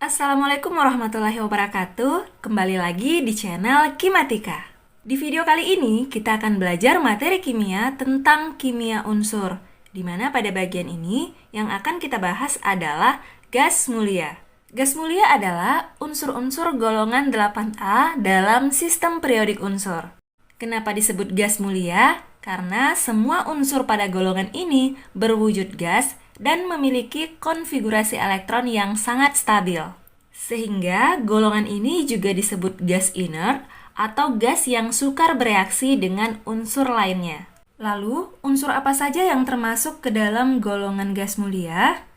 Assalamualaikum warahmatullahi wabarakatuh. Kembali lagi di channel Kimatika. Di video kali ini kita akan belajar materi kimia tentang kimia unsur, di mana pada bagian ini yang akan kita bahas adalah gas mulia. Gas mulia adalah unsur-unsur golongan 8A dalam sistem periodik unsur. Kenapa disebut gas mulia? Karena semua unsur pada golongan ini berwujud gas dan memiliki konfigurasi elektron yang sangat stabil. Sehingga golongan ini juga disebut gas inert atau gas yang sukar bereaksi dengan unsur lainnya. Lalu, unsur apa saja yang termasuk ke dalam golongan gas mulia?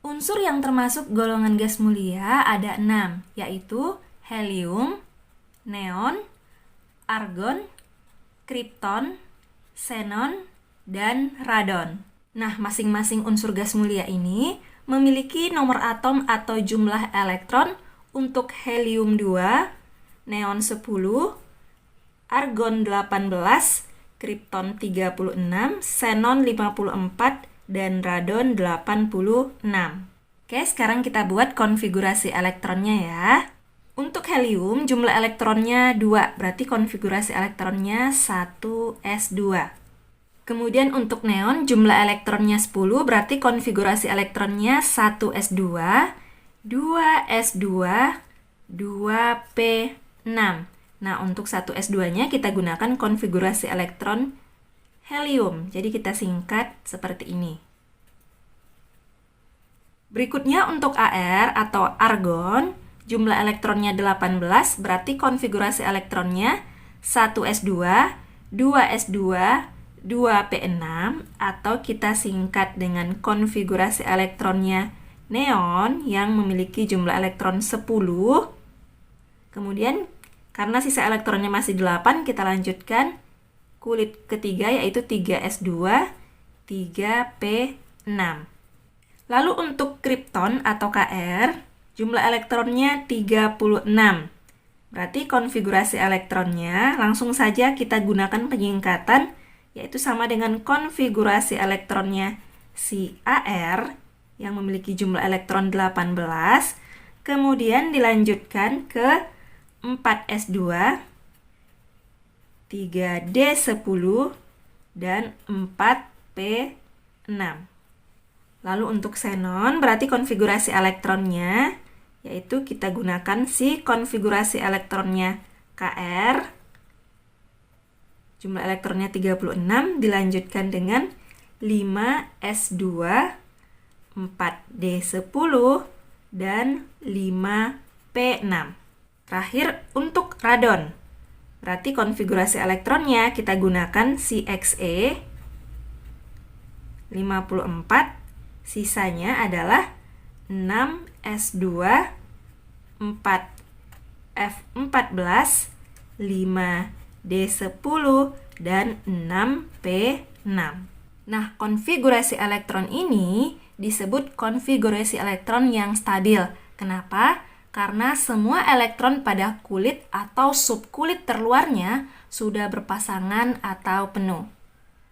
Unsur yang termasuk golongan gas mulia ada 6, yaitu helium, neon, argon, kripton, xenon, dan radon. Nah, masing-masing unsur gas mulia ini memiliki nomor atom atau jumlah elektron untuk helium 2, neon 10, argon 18, kripton 36, xenon 54, dan radon 86. Oke, sekarang kita buat konfigurasi elektronnya ya. Untuk helium, jumlah elektronnya 2, berarti konfigurasi elektronnya 1s2. Kemudian untuk neon, jumlah elektronnya 10, berarti konfigurasi elektronnya 1s2, 2s2, 2p6. Nah, untuk 1s2-nya kita gunakan konfigurasi elektron helium. Jadi kita singkat seperti ini. Berikutnya untuk Ar atau argon, jumlah elektronnya 18, berarti konfigurasi elektronnya 1s2, 2s2, 2p6, atau kita singkat dengan konfigurasi elektronnya neon yang memiliki jumlah elektron 10. Kemudian karena sisa elektronnya masih 8, kita lanjutkan kulit ketiga yaitu 3s2, 3p6. Lalu untuk kripton atau Kr, jumlah elektronnya 36. Berarti konfigurasi elektronnya langsung saja kita gunakan penyingkatan, yaitu sama dengan konfigurasi elektronnya si Ar yang memiliki jumlah elektron 18, kemudian dilanjutkan ke 4s2, 3d10, dan 4p6. Lalu untuk xenon berarti konfigurasi elektronnya yaitu kita gunakan si konfigurasi elektronnya Kr, jumlah elektronnya 36, dilanjutkan dengan 5s2, 4d10, dan 5p6. Terakhir untuk radon. Berarti konfigurasi elektronnya kita gunakan si Xe, 54, sisanya adalah 6s2, 4f14, 5d10, dan 6p6. Nah, konfigurasi elektron ini disebut konfigurasi elektron yang stabil. Kenapa? Karena semua elektron pada kulit atau subkulit terluarnya sudah berpasangan atau penuh.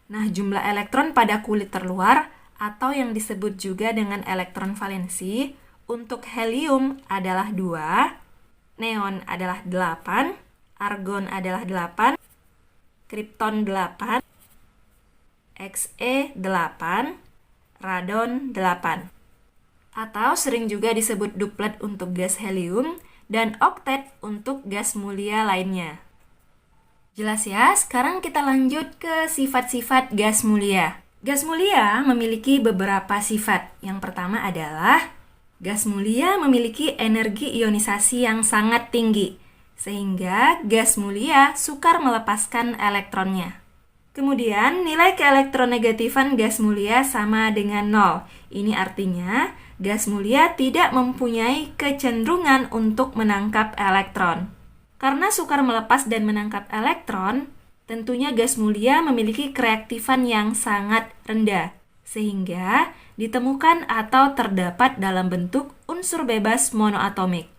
Nah, jumlah elektron pada kulit terluar atau yang disebut juga dengan elektron valensi untuk helium adalah 2, neon adalah 8, argon adalah 8, kripton 8, Xe 8, radon 8. Atau sering juga disebut duplet untuk gas helium dan oktet untuk gas mulia lainnya. Jelas ya? Sekarang kita lanjut ke sifat-sifat gas mulia. Gas mulia memiliki beberapa sifat. Yang pertama adalah gas mulia memiliki energi ionisasi yang sangat tinggi, sehingga gas mulia sukar melepaskan elektronnya. Kemudian, nilai keelektronegatifan gas mulia sama dengan 0. Ini artinya, gas mulia tidak mempunyai kecenderungan untuk menangkap elektron. Karena sukar melepas dan menangkap elektron, tentunya gas mulia memiliki kereaktifan yang sangat rendah, sehingga ditemukan atau terdapat dalam bentuk unsur bebas monoatomik.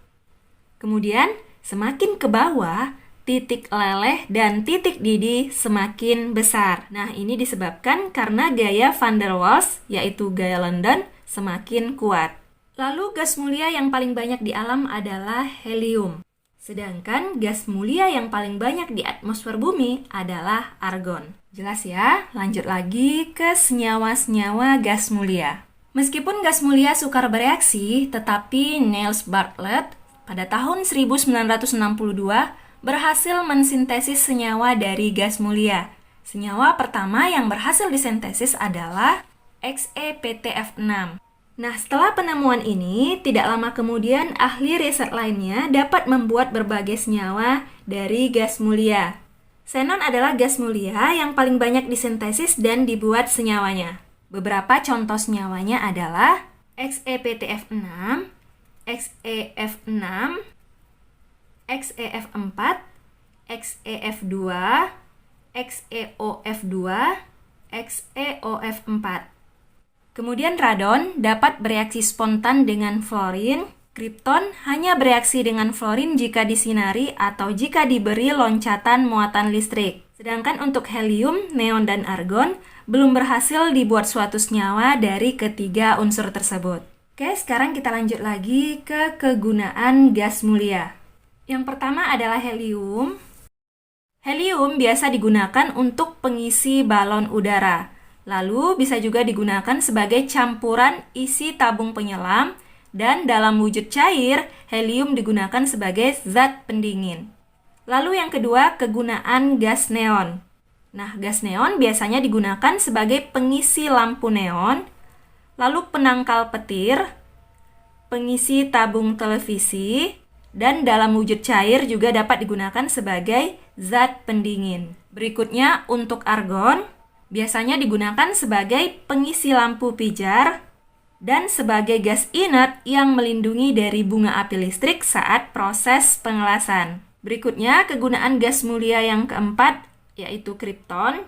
Kemudian, semakin ke bawah, titik leleh dan titik didih semakin besar. Nah, ini disebabkan karena gaya van der Waals, yaitu gaya London, semakin kuat. Lalu gas mulia yang paling banyak di alam adalah helium. Sedangkan gas mulia yang paling banyak di atmosfer bumi adalah argon. Jelas ya? Lanjut lagi ke senyawa-senyawa gas mulia. Meskipun gas mulia sukar bereaksi, tetapi Niels Bartlett pada tahun 1962 berhasil mensintesis senyawa dari gas mulia. Senyawa pertama yang berhasil disintesis adalah XePTF6. Nah, setelah penemuan ini, tidak lama kemudian ahli riset lainnya dapat membuat berbagai senyawa dari gas mulia. Xenon adalah gas mulia yang paling banyak disintesis dan dibuat senyawanya. Beberapa contoh senyawanya adalah XePTF6, XeF6, XeF4, XeF2, XeOF2, XeOF4. Kemudian radon dapat bereaksi spontan dengan fluorin. Kripton hanya bereaksi dengan fluorin jika disinari atau jika diberi loncatan muatan listrik. Sedangkan untuk helium, neon, dan argon belum berhasil dibuat suatu senyawa dari ketiga unsur tersebut. Oke, sekarang kita lanjut lagi ke kegunaan gas mulia. Yang pertama adalah helium. Helium biasa digunakan untuk pengisi balon udara. Lalu bisa juga digunakan sebagai campuran isi tabung penyelam dan dalam wujud cair, helium digunakan sebagai zat pendingin. Lalu yang kedua, kegunaan gas neon. Nah, gas neon biasanya digunakan sebagai pengisi lampu neon, lalu penangkal petir, pengisi tabung televisi, dan dalam wujud cair juga dapat digunakan sebagai zat pendingin. Berikutnya, untuk argon, biasanya digunakan sebagai pengisi lampu pijar dan sebagai gas inert yang melindungi dari bunga api listrik saat proses pengelasan. Berikutnya, kegunaan gas mulia yang keempat, yaitu kripton.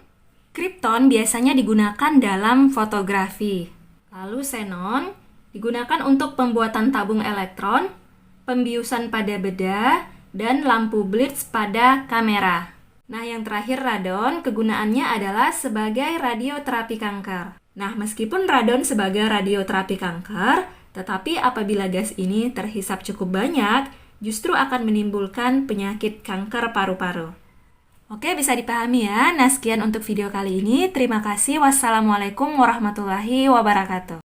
Kripton biasanya digunakan dalam fotografi. Lalu xenon digunakan untuk pembuatan tabung elektron, pembiusan pada bedah, dan lampu blitz pada kamera. Nah, yang terakhir radon, kegunaannya adalah sebagai radioterapi kanker. Nah, meskipun radon sebagai radioterapi kanker, tetapi apabila gas ini terhisap cukup banyak, justru akan menimbulkan penyakit kanker paru-paru. Oke, bisa dipahami ya. Nah, sekian untuk video kali ini. Terima kasih. Wassalamualaikum warahmatullahi wabarakatuh.